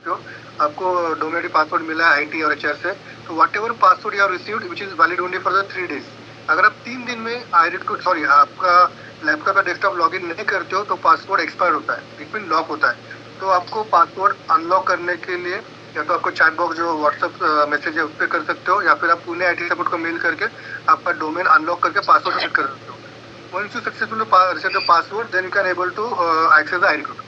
सकते हो, आपको डोमेन आईडी पासवर्ड मिला है आईटी और एचआर से, तो whatever password you are received which is valid only for the 3 days। अगर आप 3 दिन में आपका लैपटॉप या डेस्कटॉप लॉग इन नहीं करते हो तो पासवर्ड एक्सपायर होता है, इट मीन लॉक होता है। तो आपको पासवर्ड अनलॉक करने के लिए या तो आपको चैट बॉक्स जो व्हाट्सएप मैसेज है उस पर कर सकते हो, या फिर आप पुणे आईटी सपोर्ट को मेल करके आपका डोमेन अनलॉक करके पासवर्ड सेट कर सकते हो। Once you successfully reset the password, then you can able to access the iRecruit.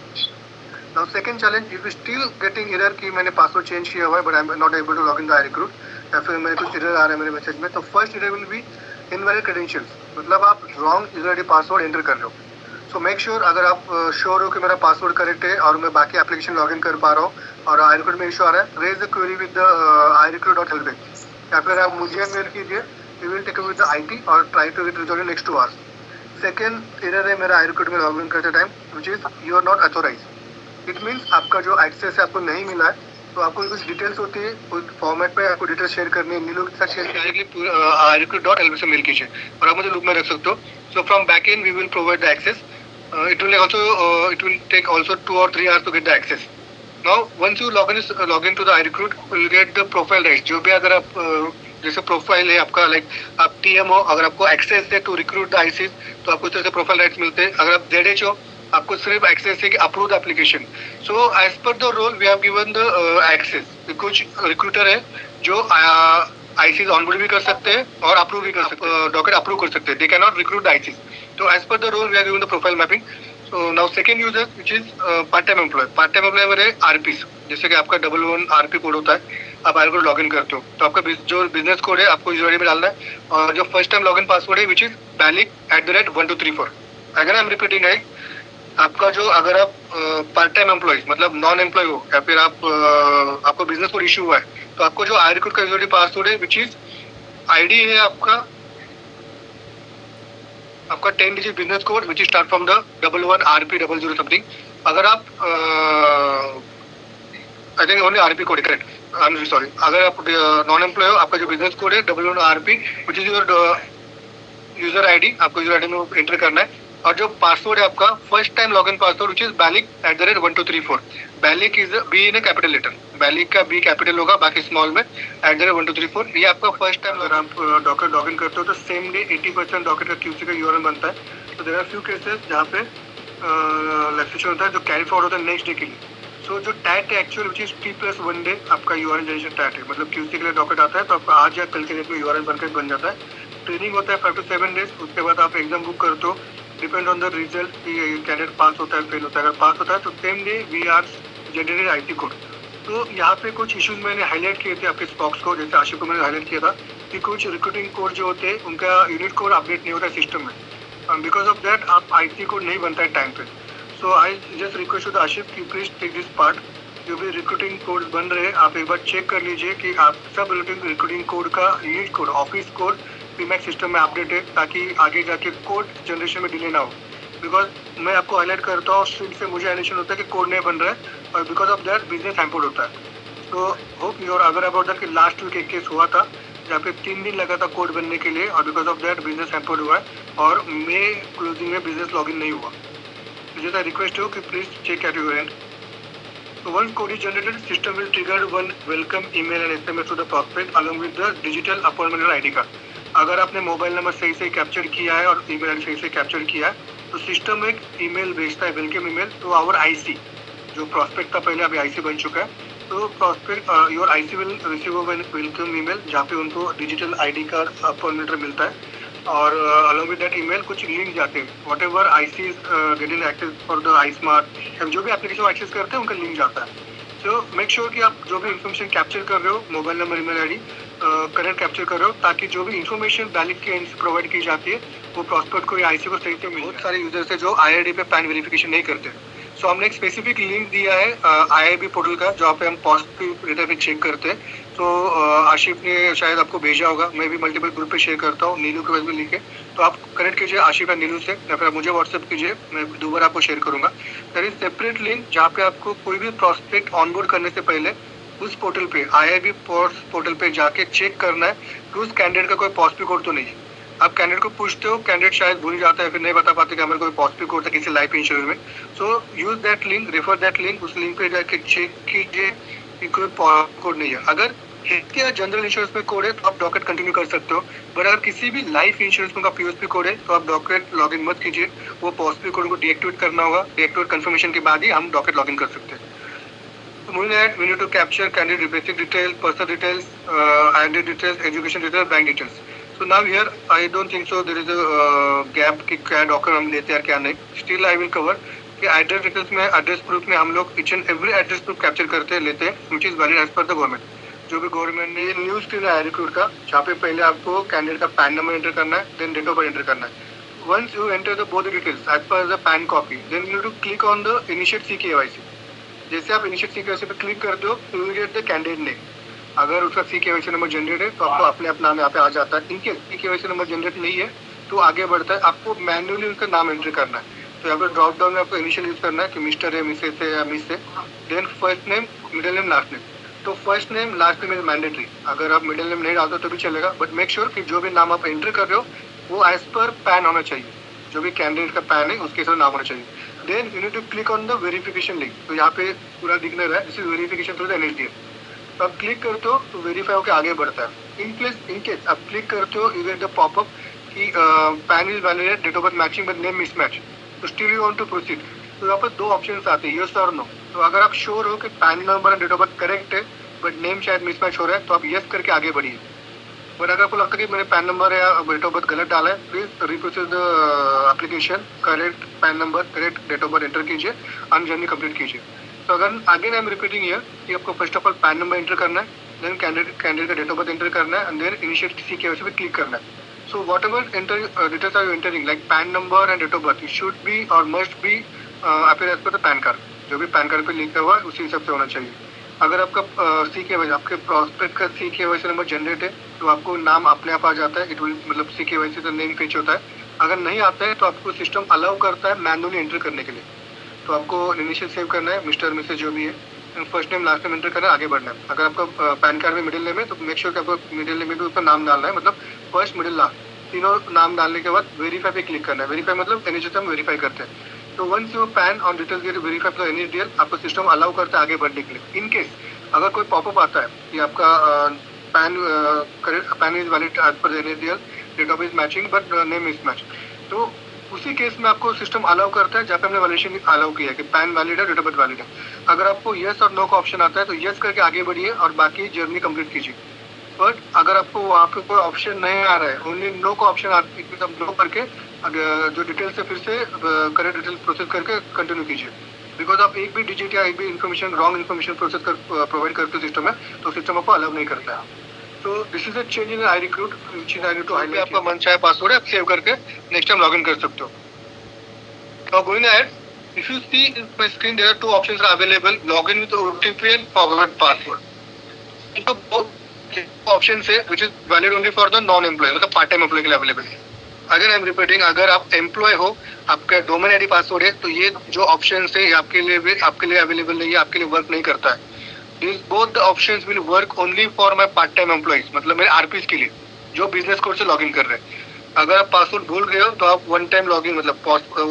Now second challenge, if you still getting error कि मैंने पासवर्ड चेंज किया हुआ है but I am not able to log in the iRecruit, या फिर मेरे कुछ error आ रहा है मेरे मैसेज में, तो first error will be invalid credentials, मतलब आप wrong user ID password enter कर रहे हो। सो मेक श्योर अगर आप श्योर हो कि मेरा पासवर्ड करेक्ट है और मैं बाकी एप्लीकेशन लॉग इन कर पा रहा हूँ और iRecruit में इशू आ रहा है, raise the query with the iRecruit.help, या फिर आप मुझे मेल कीजिए, we will take with the IT और try to get resolve in next 2 hours। Second error है मेरा iRecruit में लॉग इन करते time, which is you are not authorize. It means आपका जो एक्सेस है आपको नहीं मिला है, तो आपको कुछ डिटेल्स होती है उस फॉर्मेट में आपको डिटेल्स शेयर करनी है, नीलू के साथ शेयर डायरेक्टली iRecruit.help से मेल कीजिए और आप मुझे लूप में रख सकते हो। So from back end we will provide the access, it will take also 2 or 3 hours to get the access. Now once you log in to the iRecruit, you will get the profile rights। जो भी अगर आप जैसे profile है आपका, like आप TM हो, अगर आपको एक्सेस है टू रिक्रूट द आईसीज तो आपको इस तरह से प्रोफाइल राइट्स मिलते हैं। अगर आप जेडएच हो, आपको सिर्फ एक्सेस है कि approve the application. So as per the role we have given the access. कुछ रिक्रूटर है जो आईसीज ऑनबोर्ड भी कर सकते हैं और अप्रूव भी कर सकते हैं, डॉक्यूमेंट अप्रूव कर सकते हैं, they can not recruit the ICs. तो as per the role we have given the profile mapping. So now second user which is part time employ. Part time employ मेरे RPs, जैसे कि आपका 11 RP code होता है, आप iRecruit log in करते हो तो आपका जो बिजनेस कोड है आपको यूजर आईडी में डालना है, और जो first time log in password है विच इज balik@1234। अगर आई एम रिपीटिंग है, आपका जो अगर आप पार्ट टाइम एम्प्लॉय मतलब नॉन एम्प्लॉय हो, या फिर आप आपको बिजनेस कोड इशू हुआ है, तो आपको जो iRecruit का यूजर आईडी पासवर्ड है विच इज आईडी है आपका 10 digit business code which is start from the 11 RP00 something. अगर आप I think only RP code correct, I am sorry. अगर आप नॉन एम्प्लॉय हो, आपका जो बिजनेस कोड है 11RP which is your user ID, आपको यूजर आईडी में एंटर करना है। और जो पासवर्ड है आपका first time login password which is balik@1234। बैलिक is B in capital letter, बैलिक का बी कैपिटल होगा, बाकी स्मॉल में @1234। ये आपका फर्स्ट टाइम अगर आप डॉक्टर लॉग इन करते हो तो सेम डे 80% डॉक्टर का क्यूसी का यूआरएल बनता है। तो देयर आर फ्यू केसेस जहाँ पे लैक्सेशन होता है जो कैरी फॉरवर्ड होता है नेक्स्ट डे के लिए। सो जो टैट है actual which is T+1 day आपका यूआरएल जनरेशन टैट है, मतलब क्यूसी के लिए डॉक्यूमेंट आता है तो आपका आज या कल के डेट में यूआरएल बनकर बन जाता है। ट्रेनिंग होता है 5 to 7 days, उसके बाद आप एग्जाम बुक करते हो, depend on the result candidate pass होता है फेल होता है। अगर पास होता है तो same day we are generated IT code. तो यहाँ पे कुछ इश्यूज मैंने हाईलाइट किए थे आपके स्पॉक्स को, जैसे आशिफ को मैंने हाईलाइट किया था कि कुछ रिक्रूटिंग कोड जो होते हैं उनका यूनिट कोड अपडेट नहीं होता है सिस्टम में, बिकॉज ऑफ दैट आप आईटी कोड नहीं बनता है टाइम पे। सो I just request to Ashif कि प्लीज टेक दिस पार्ट। जो भी रिक्रूटिंग कोड बन रहे हैं आप एक बार चेक कर लीजिए कि आप सब रिक्रूटिंग कोड का unit code office code PMAX system में अपडेट है, ताकि आगे जाके कोड जनरेशन में डिले ना हो। बिकॉज मैं आपको हाईलाइट करता हूँ स्ट्रीट से मुझे एनिशन होता है कि कोड नहीं बन रहा है और because of that business hampered होता है। तो होप यू आर अगर अबाउट दैट कि लास्ट वीक एक केस हुआ था जहाँ पे 3 दिन लगा था कोड बनने के लिए और because of that business hampered हुआ है और मे क्लोजिंग में बिजनेस लॉगिन नहीं हुआ। तो जैसा रिक्वेस्ट हो कि please check at your end. So once code is generated, system will trigger one welcome email and SMS to the prospect along with the digital appointment और ID card। अगर आपने mobile number सही से capture किया है और email ID सही से कैप्चर किया है तो सिस्टम एक ईमेल भेजता है, welcome email to our IC. जो प्रॉस्पेक्ट था पहले अभी आईसी बन चुका है, तो prospect your IC will receive welcome email जहाँ पे उनको डिजिटल आईडी कार्ड अपॉइंटमेंट मिलता है और अलॉन्ग विद दैट ईमेल कुछ लिंक जाते हैं, whatever IC getting access for the I smart, जो भी एप्लीकेशन एक्सेस करते हैं उनका लिंक जाता है। सो मेक श्योर कि आप जो भी इन्फॉर्मेशन कैप्चर कर रहे हो, mobile number email ID correct capture कर रहे हो, ताकि जो भी इन्फॉर्मेशन बैलिक के एंड से प्रोवाइड की जाती है वो प्रॉस्पेक्ट को या आईसी को सही से मिले। बहुत सारे यूजर्स है जो आईआईडी पे पैन वेरिफिकेशन नहीं करते। सो हमने एक स्पेसिफिक लिंक दिया है आईआईबी पोर्टल का जहाँ पे हम पॉजिटिव डेटा पे चेक करते हैं। तो आशिफ ने शायद आपको भेजा होगा, मैं भी मल्टीपल ग्रुप पे शेयर करता हूँ, नीलू के पास भी लिखे, तो आप कनेक्ट कीजिए आशिफ या नीलू से या फिर मुझे व्हाट्सएप कीजिए, मैं दोबारा आपको शेयर करूँगा। देयर इज सेपरेट लिंक जहाँ पे आपको कोई भी प्रॉस्पेक्ट ऑनबोर्ड करने से पहले उस पोर्टल पे आईआईबी पोर्टल पे जाके चेक करना है कि उस कैंडिडेट का कोई पॉजिटिव कोड तो नहीं है। आप कैंडिडेट को पूछते हो, कैंडिडेट शायद भूल जाता है, फिर नहीं बता पाते कि हमारे कोई पॉजिटिव कोड था किसी लाइफ इंश्योरेंस में। So use that link, refer that link, उस लिंक पे जाके चेक कीजिए कि कोई कोड नहीं है। अगर हेल्थ केयर जनरल इंश्योरेंस में कोड है तो आप डॉकेट कंटिन्यू कर सकते हो, बट अगर किसी भी लाइफ इंश्योरेंस में का पीओएसपी कोड है तो आप डॉकेट लॉगिन मत कीजिए। वो पॉजिटिव कोड को डीएक्टिवेट करना होगा, डीएक्टिवेट कंफर्मेशन के बाद ही हम डॉकेट लॉगिन कर सकते हैं। Moving ahead, we need to capture candidate basic details, personal details, identity details, education details, bank details. So now here, I don't think so there is a gap कि क्या document हम लेते हैं क्या नहीं. Still I will cover कि address details में, address proof में हम लोग each and every address proof capture करते लेते हैं, which is valid as per the government. जो भी गवर्नमेंट ने न्यू स्क्रीन है रिक्रूट का, जहाँ पे पहले आपको कैंडिडेट का पैन नंबर एंटर करना है, then date of birth enter करना है. Once you enter the both the details as per the PAN copy, then you need to click on the initiate CKYC. जैसे आप इनिशिएट सीकेवाईसी पे click करते हो तो you get the candidate name. अगर उसका सीकेवाईसी नंबर जनरेट है तो आपको अपने आप नाम यहाँ पे आ जाता है. इनकेस सीकेवाईसी नंबर जनरेट नहीं है तो आगे बढ़ता है, आपको मैन्युअली उसका नाम एंटर करना है. तो यहाँ पे ड्रॉप डाउन में आपको इनिशियल यूज करना है कि मिस्टर है, मिसेस है या मिस है. Then first name, middle name, last name. तो first name last name is mandatory. अगर आप मिडिल नेम नहीं डालते तो भी चलेगा, बट मेक श्योर कि जो भी नाम आप एंटर कर रहे हो वो एज पर पैन होना चाहिए. जो भी कैंडिडेट का पैन है उसके साथ नाम होना चाहिए. Then you need to click on the verification link. तो यहाँ पे पूरा दिखने रहा है, this is verification through the NSDL. तो आप क्लिक करते हो तो वेरीफाई होकर आगे बढ़ता है. इन केस आप क्लिक करते हो, you get the pop-up कि PAN is valid, date of birth matching but name mismatch, तो still you want to proceed. तो यहाँ पर दो ऑप्शंस आते हैं, यस और नो. तो अगर आप श्योर हो कि पैन नंबर और डेट ऑफ बर्थ करेक्ट है बट नेम शायद मिसमैच हो रहा है तो आप यस करके आगे बढ़िए. बट अगर आपको लगता है कि मैंने पैन नंबर या डेट ऑफ बर्थ गलत डाला है, please reprocess the application, correct PAN number, correct date of birth enter कीजिए, और जर्नी कंप्लीट कीजिए. तो अगर again I am repeating here कि आपको first of all PAN number enter करना है, देन कैंडिडेट का डेट ऑफ बर्थ एंटर करना है, एंड देन इनिशिएट सीकेवाईसी पे क्लिक करना है. So whatever details are you entering like PAN number and date of birth, it should be or must be appear as per the PAN card. जो भी pan card पे लिखा हुआ है उसी हिसाब से होना चाहिए. अगर आपका सीकेवाईसी, आपके प्रॉस्पेक्ट का सीकेवाईसी नंबर जनरेट है तो आपको नाम अपने आप आ जाता है. इट विल मतलब सीकेवाईसी का नेम फेच होता है. अगर नहीं आता है तो आपको सिस्टम अलाउ करता है मैनुअली एंटर करने के लिए. तो आपको इनिशियल सेव करना है, मिस्टर मिसेज जो भी है, first name last name enter करना है, आगे बढ़ना है. अगर आपका पैन कार्ड में मिडिल नेम है तो मेक श्योर कि आपको मिडिल नेम में भी उसका नाम डालना है, मतलब फर्स्ट मिडिल लास्ट तीनों नाम डालने के बाद वेरीफाई पे क्लिक करना है. वेरीफाई मतलब एनएचएस हम वेरीफाई करते हैं. तो वंस योर पैन और details gate verify for NHDL, आपको सिस्टम अलाउ करता है आगे बढ़ने के लिए. इन केस अगर कोई पॉपअप आता है कि आपका PAN is valid as per NHDL, date of is matching but name is match, तो उसी केस में आपको सिस्टम अलाउ करता है जहाँ पे हमने वैलिडेशन अलाउ किया है कि पैन वैलिड है, डेट ऑफ बर्थ वैलिड है. अगर आपको यस और नो का ऑप्शन आता है तो यस करके आगे बढ़िए और बाकी जर्नी कंप्लीट कीजिए. बट अगर आपको वहाँ पे कोई ऑप्शन नहीं आ रहा है, ओनली नो का ऑप्शन आता है, नो करके जो डिटेल्स है फिर से करेक्ट डिटेल्स प्रोसेस करके कंटिन्यू कीजिए. बिकॉज आप एक भी डिजिट या एक भी इन्फॉर्मेशन रॉन्ग इन्फॉर्मेशन प्रोसेस कर प्रोवाइड करते हो सिस्टम में तो सिस्टम आपको अलाउ नहीं करता है. तो this is a change in iRecruit which I need to highlight. आपका मन चाहे पासवर्ड है, आप सेव करके नेक्स्ट टाइम लॉगिन कर सकते हो. Now going ahead, if you see in my screen, there are two options are available: login with OTP and forgot password. So both options है which is valid only for the non-employee, मतलब part time employee के लिए available है. अगर I am repeating, अगर आप employ हो, आपका डोमेन आईडी पासवर्ड है, तो ये जो ऑप्शन है आपके लिए अवेलेबल नहीं है, आपके लिए वर्क नहीं करता है. These both the options will work only for my part time employees, मतलब मेरे आरपीस के लिए जो बिजनेस कोड से लॉगिन कर रहे हैं. अगर आप पासवर्ड भूल गए हो तो आप वन टाइम लॉगिन मतलब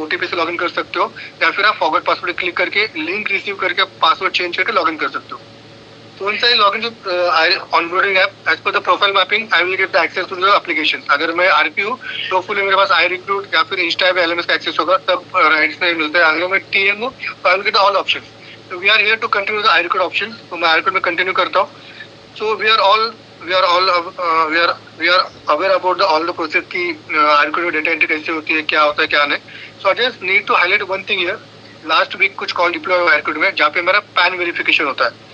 ओटीपी से लॉगिन कर सकते हो, या फिर आप फॉरगॉट पासवर्ड क्लिक करके लिंक रिसीव करके पासवर्ड चेंज करके लॉगिन कर सकते हो. So once I log into onboarding app, as per the profile mapping, I will get the access to the application. अगर मैं आरपी हूँ तो फुली मेरे पास आई रिक्रूट या फिर इंस्टा या एलएमएस का एक्सेस होगा, तब राइट्स नहीं मिलते हैं. अगर मैं टीएम हूँ तो I will get all options. So we are here to continue the I recruit option. तो मैं आई रिक्रूट में कंटिन्यू करता हूँ. So we are aware about all the process की आई रिक्रूट में डेटा एंट्री कैसे होती है, क्या होता है क्या नहीं. So I just need to highlight one thing here. Last week कुछ कॉल डिप्लॉय हुआ आई रिक्रूट में जहाँ पे मेरा पैन वेरिफिकेशन होता है.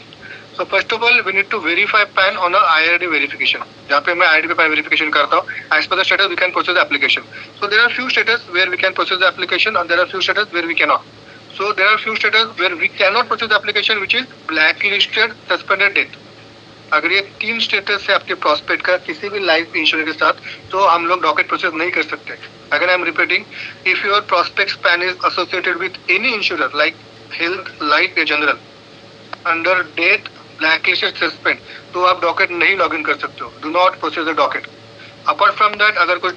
So first of all, we need to verify PAN on a IRD verification. जहाँ पे मैं IRD पे PAN verification करता हूँ. As per the status, we can process the application. So there are few status where we can process the application, and there are few status where we cannot. So there are few status where we cannot process the application, which is blacklisted, suspended, death. अगर ये 3 status है आपके prospect का किसी भी life insurance के साथ, तो हम लोग डॉकेट प्रोसेस नहीं कर सकते. अगर I am repeating, if your prospect PAN is associated with any insurance like health, life या general, under death, blacklisted, suspend, तो आप डॉकेट नहीं लॉगिन कर सकते हो. Do not process the docket. Apart from that अगर कुछ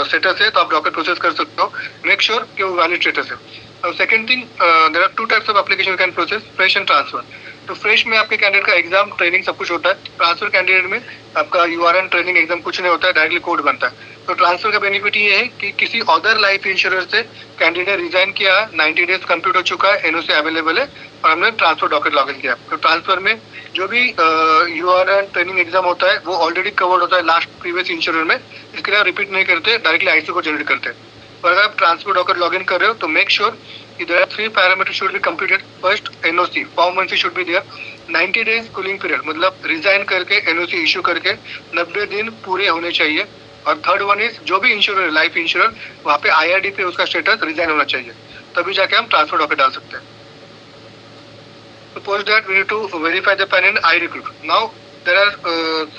स्टेटस है तो आप डॉक्यूमेंट प्रोसेस कर सकते हो, मेक श्योर कि वो वैलिड स्टेटस है। और second thing, there are two types of application you can process, fresh and transfer. तो फ्रेश में आपके कैंडिडेट का एग्जाम ट्रेनिंग सब कुछ होता है, ट्रांसफर कैंडिडेट में आपका यूआरएन ट्रेनिंग एग्जाम कुछ नहीं होता है, डायरेक्टली कोड बनता है। तो ट्रांसफर का बेनिफिट ये है कि किसी अदर लाइफ इंश्योरेंस से कैंडिडेट रिजाइन किया है, 90 डेज कंप्लीट हो चुका है, एनओसी अवेलेबल है और हमने ट्रांसफर डॉक्यूमेंट लॉगिन किया। तो ट्रांसफर में जो भी यूआरएन ट्रेनिंग एग्जाम होता है वो ऑलरेडी कवर्ड होता है लास्ट प्रीवियस इंश्योरेंस में, इसके लिए रिपीट नहीं करते, डायरेक्टली आईसी को जनरेट करते हैं। और अगर आप ट्रांसफर डॉक्यूमेंट लॉगिन कर रहे हो तो मेक श्योर कि there are 3 parameters should be completed. First, NOC form 1 should be there, 90 days cooling period, मतलब रिजाइन करके एनओसी इशू करके 90 दिन पूरे होने चाहिए। और थर्ड वन इज जो भी इंश्योरेंस लाइफ इंश्योरेंस वहाँ पे आईआरडी पे उसका स्टेटस रिजाइन होना चाहिए, तभी जाके हम ट्रांसफर डॉक्यूमेंट डाल सकते हैं। Suppose that we need to verify the PAN in iRecruit. Now there are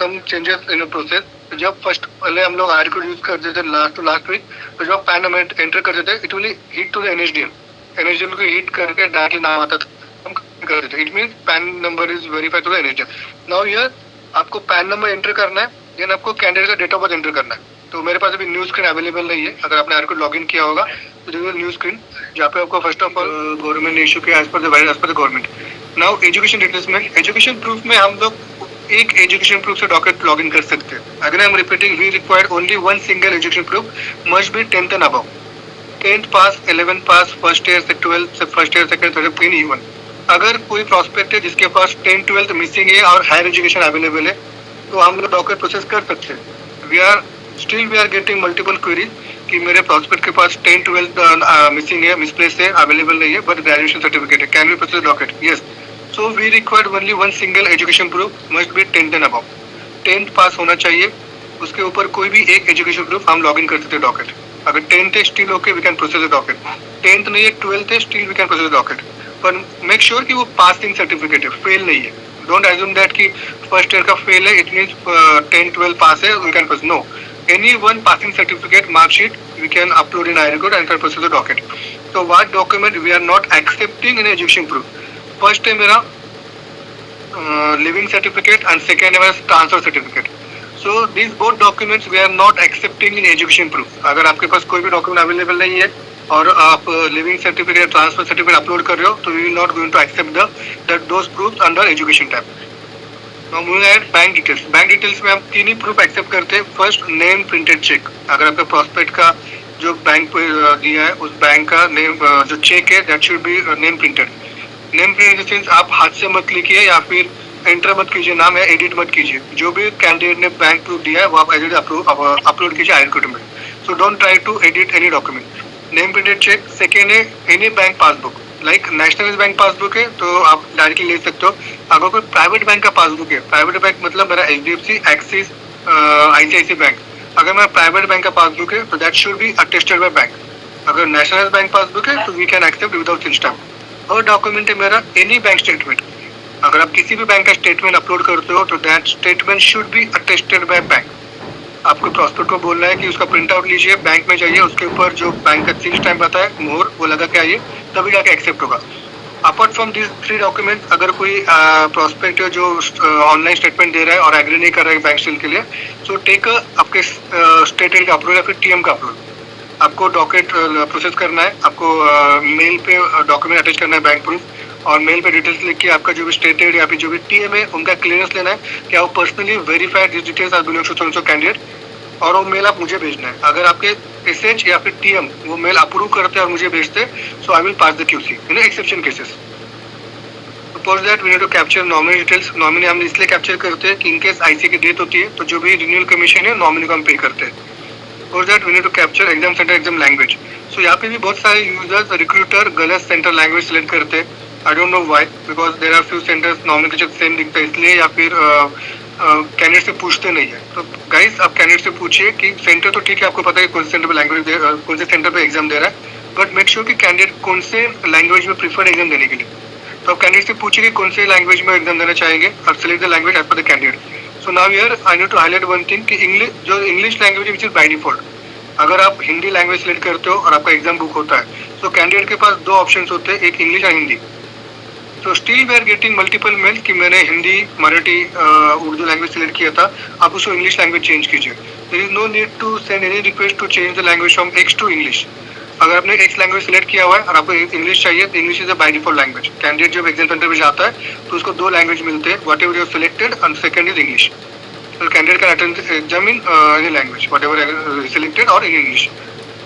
some changes in the process. जब फर्स्ट पहले हम लोग iRecruit यूज करते थे लास्ट टू लास्ट वीक, तो जब पैन हम एंटर करते थे it will hit to the NHDM को हिट करके डायरेक्टली नाम आता था, हम करते थे। It means PAN number is verified to the NHDM. Now here आपको पैन नंबर एंटर करना है, देन आपको कैंडिडेट का डेट ऑफ बर्थ एंटर करना है। तो मेरे पास अभी न्यू स्क्रीन अवेलेबल नहीं है, अगर आपने iRecruit लॉगिन किया होगा तो न्यू स्क्रीन जहाँ पे आपको फर्स्ट ऑफ ऑल गवर्नमेंट ने इशू किया as per the government. Now education details में, एजुकेशन प्रूफ में हम लोग एक एजुकेशन प्रूफ से डॉक्यूमेंट लॉगिन कर सकते हैं। अगर I am repeating, we require only one single education proof, must be 10th and above, 10th pass, 11th pass, first year से 12th, first year second third in even. अगर कोई prospect है जिसके पास 10th 12th missing है और higher education available है तो हम लोग डॉक्यूमेंट प्रोसेस कर सकते हैं। We are getting multiple queries कि मेरे प्रोस्पेक्ट के पास 10th 12th मिसिंग है, मिसप्लेस है, अवेलेबल नहीं है, बट ग्रेजुएशन सर्टिफिकेट है, can we process document? Yes. So we required only one single education proof, must be 10th and above, 10th पास होना चाहिए, उसके ऊपर कोई भी एक एजुकेशन प्रूफ हम लॉगिन कर सकते हैं डॉक्यूमेंट। अगर 10th है still okay, we can process the document. 10th नहीं है, 12th है, still we can process the document, पर मेक श्योर कि वो पासिंग सर्टिफिकेट है, फेल नहीं है। डोंट एज्यूम दैट कि फर्स्ट ईयर का फेल है it means 10th 12th pass है we can process, no, any one passing certificate marksheet we can upload in iRecruit and can process the document. So what document we are not accepting in education proof? First है मेरा living certificate and second है मेरा transfer certificate. So this both documents we are not accepting in education proof. अगर आपके पास कोई भी document available नहीं है और आप living certificate transfer certificate upload कर रहे हो तो we will not going to accept those proofs under education tab. Now moving ahead, bank details. Bank details में हम 3 ही प्रूफ एक्सेप्ट करते हैं। First, name printed cheque. अगर आपके प्रोस्पेक्ट का जो बैंक दिया है उस बैंक का नेम जो चेक है that should B name printed. Name print in आप हाथ से मत लिखिए या फिर एंटर मत कीजिए नाम या एडिट मत कीजिए, जो भी कैंडिडेट ने बैंक प्रूफ दिया है वो आप एडिट अपलोड कीजिए iRecruit में। So don't try to edit any document. Name printed check. Second है any bank passbook, like national bank passbook है तो आप डायरेक्टली ले सकते हो। अगर कोई प्राइवेट बैंक का पासबुक है, प्राइवेट बैंक मतलब मेरा HDFC, एक्सिस, ICICI बैंक, अगर मेरा प्राइवेट बैंक का पासबुक है तो that should be attested by bank. अगर नेशनल बैंक पासबुक है तो we can accept without system. और डॉक्यूमेंट है मेरा एनी बैंक स्टेटमेंट। अगर आप किसी भी बैंक का स्टेटमेंट अपलोड करते हो तो that statement should be attested by bank. आपको प्रोस्पेक्ट को बोलना है कि उसका प्रिंट आउट लीजिए, बैंक में जाइए, उसके ऊपर जो बैंक का सील स्टैम्प आता है मोहर वो लगा के आइए, तभी जाके एक्सेप्ट होगा। अपार्ट फ्रॉम दिस 3 डॉक्यूमेंट, अगर कोई प्रोस्पेक्ट जो ऑनलाइन स्टेटमेंट दे रहा है और एग्री नहीं कर रहा है बैंक सील के लिए, सो टेक आपके स्टेट का अपलोड या फिर TM का अपलोड। आपको डॉक्यूमेंट प्रोसेस करना है, आपको मेल पे डॉक्यूमेंट अटैच करना है बैंक प्रूफ, और मेल पे डिटेल्स लिख के आपका जो भी स्टेटेड या फिर जो भी TM है उनका क्लियरेंस लेना है कि आप personally verified this details are belongs to so candidate, और वो मेल आप मुझे भेजना है। अगर आपके SH या फिर TM वो मेल अप्रूव करते हैं और मुझे भेजते हैं, so I will pass the QC in exception cases. Suppose that we need to capture nominee details. Nominee हम इसलिए कैप्चर करते हैं कि इनकेस IC की डेथ होती है तो जो भी रिन्यूअल कमीशन है नॉमिनी को हम पे करते हैं। For that we need to capture exam center exam language. So यहाँ पे भी बहुत सारे यूजर्स रिक्रूटर गलत सेंटर लैंग्वेज सिलेक्ट करते हैं। I don't know why, because there are few centers nominee के सेम दिखता है इसलिए, या फिर कैंडिडेट से पूछते नहीं है। तो गाइस आप कैंडिडेट से पूछिए कि सेंटर तो ठीक है, आपको पता है कौन से सेंटर पे लैंग्वेज कौन से सेंटर पे एग्जाम दे रहा है, बट मेक श्योर कि कैंडिडेट कौन से लैंग्वेज में प्रीफर्ड एग्जाम देने के लिए। तो आप कैंडिडेट से पूछिए कि कौन से लैंग्वेज में एग्जाम देना चाहेंगे और select the language as per the candidate. So now here I need to highlight one thing कि English language which is by default. अगर आप हिंदी लैंग्वेज सिलेक्ट करते हो और आपका एग्जाम बुक होता है तो कैंडिडेट के पास 2 ऑप्शंस होते हैं, एक इंग्लिश और हिंदी। तो still we are getting multiple mail कि मैंने हिंदी, मराठी, उर्दू लैंग्वेज सिलेक्ट किया था, आप उसको इंग्लिश लैंग्वेज चेंज कीजिए। There is no need to send any request to change the language from X to English. अगर आपने एक्स लैंग्वेज सिलेक्ट किया हुआ है और आपको इंग्लिश चाहिए तो English is a by default language. Candidate जब एग्जाम सेंटर पे जाता है तो उसको दो लैंग्वेज मिलते हैं, whatever you selected, and second is English. तो candidate can attend exam in any language whatever selected और in English.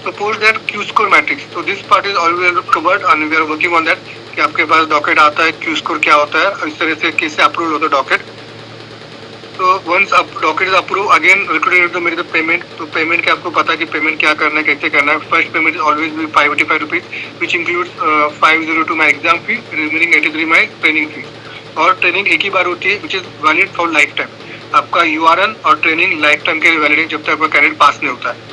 Suppose that Q score matrix. So this part is always covered and we are working on that कि आपके पास docket आता है, Q score क्या होता है और इस तरह से कैसे अप्रूव होता है डॉकेट। तो once docket is approve again recruited to make the payment. तो पेमेंट के आपको पता है कि पेमेंट क्या करना है, कैसे करना है। First payment is always be 585 rupees which includes 502 my exam fee, remaining 83 my training fee. और ट्रेनिंग एक ही बार होती है which is valid for lifetime. आपका URN और ट्रेनिंग लाइफ टाइम के वैलिड है जब तक आपका कैंडिडेट पास नहीं होता है।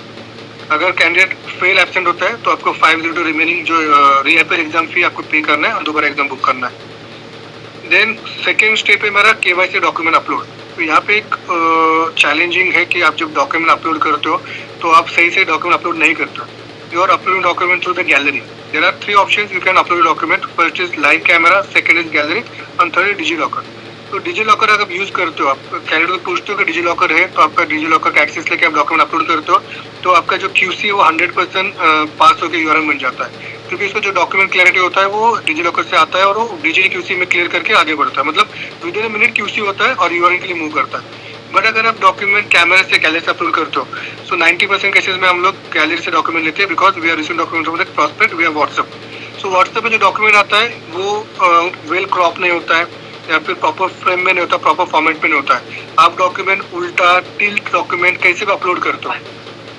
अगर कैंडिडेट फेल एब्सेंट होता है तो आपको 502 रिमेनिंग जो रीअपेयर एग्जाम फी आपको पे करना है और दोबारा एग्जाम बुक करना है। देन सेकेंड स्टेप है मेरा KYC डॉक्यूमेंट अपलोड। तो यहाँ पे एक चैलेंजिंग है कि आप जब डॉक्यूमेंट अपलोड करते हो तो आप सही से डॉक्यूमेंट अपलोड नहीं करते। You are uploading document through the gallery. There are 3 options you can upload document. First is live camera, second is gallery and third is DigiLocker. तो डिजिलॉकर अगर यूज करते हो, आप कैंडिडेट को पूछते हो कि डिजिलॉकर है तो आपका डिजिलॉकर का एक्सेस लेके आप डॉक्यूमेंट अपलोड करते हो तो आपका जो QC है वो 100% पास होकर URN बन जाता है। क्योंकि इसका जो डॉक्यूमेंट क्लैरिटी होता है वो डिजिलॉकर से आता है और वो DigiQC में क्लियर करके आगे बढ़ता है। मतलब विद इन मिनट QC होता है और URN के लिए मूव करता है। बट अगर आप डॉक्यूमेंट कैमरे से गैलरी से अपलोड करते हो सो 90% केसेस में हम लोग गैलरी से डॉक्यूमेंट लेते हैं because we are receiving document from prospect via WhatsApp. So WhatsApp पे जो डॉक्यूमेंट आता है वो वेल क्रॉप नहीं होता है या फिर प्रॉपर फ्रेम में नहीं होता, प्रॉपर फॉर्मेट में नहीं होता है। आप डॉक्यूमेंट उल्टा टिल्ट डॉक्यूमेंट कैसे भी अपलोड करते हो।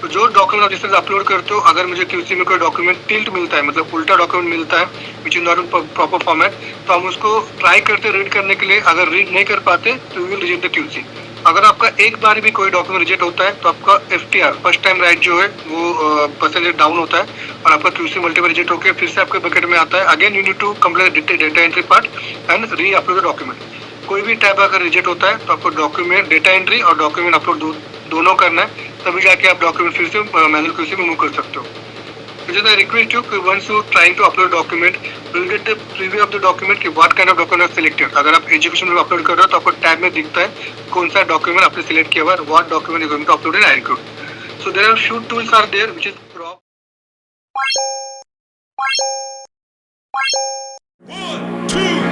तो जो डॉक्यूमेंट आप जिस तरह से अपलोड करते हो अगर मुझे QC में कोई डॉक्यूमेंट टिल्ट मिलता है मतलब उल्टा डॉक्यूमेंट मिलता है which is not in proper format तो हम उसको ट्राई करते रीड करने के लिए। अगर रीड नहीं कर पाते तो we will reject the QC। अगर आपका एक बार भी कोई डॉक्यूमेंट रिजेक्ट होता है तो आपका FTR फर्स्ट टाइम राइट जो है वो परसेंटेज डाउन होता है और आपका QC मल्टीपल रिजेक्ट होकर फिर से आपके बकेट में आता है। Again you need to complete data entry part and re upload the document. कोई भी टाइप अगर रिजेक्ट होता है तो आपको डॉक्यूमेंट डेटा एंट्री और डॉक्यूमेंट अपलोड दोनों करना है, तभी जाके आप डॉक्यूमेंट फिर से मैनुअल QC में मूव कर सकते हो। Which is I request you once you trying to upload document, you will get the preview of the document कि what kind of document selected। अगर आप एजुकेशन में अपलोड कर रहे हो तो आपको टैब में दिखता है कौन सा डॉक्यूमेंट आपने सिलेक्ट किया हुआ है, what document is going to upload in iRecruit। So there are few tools are there which is crop। 1, 2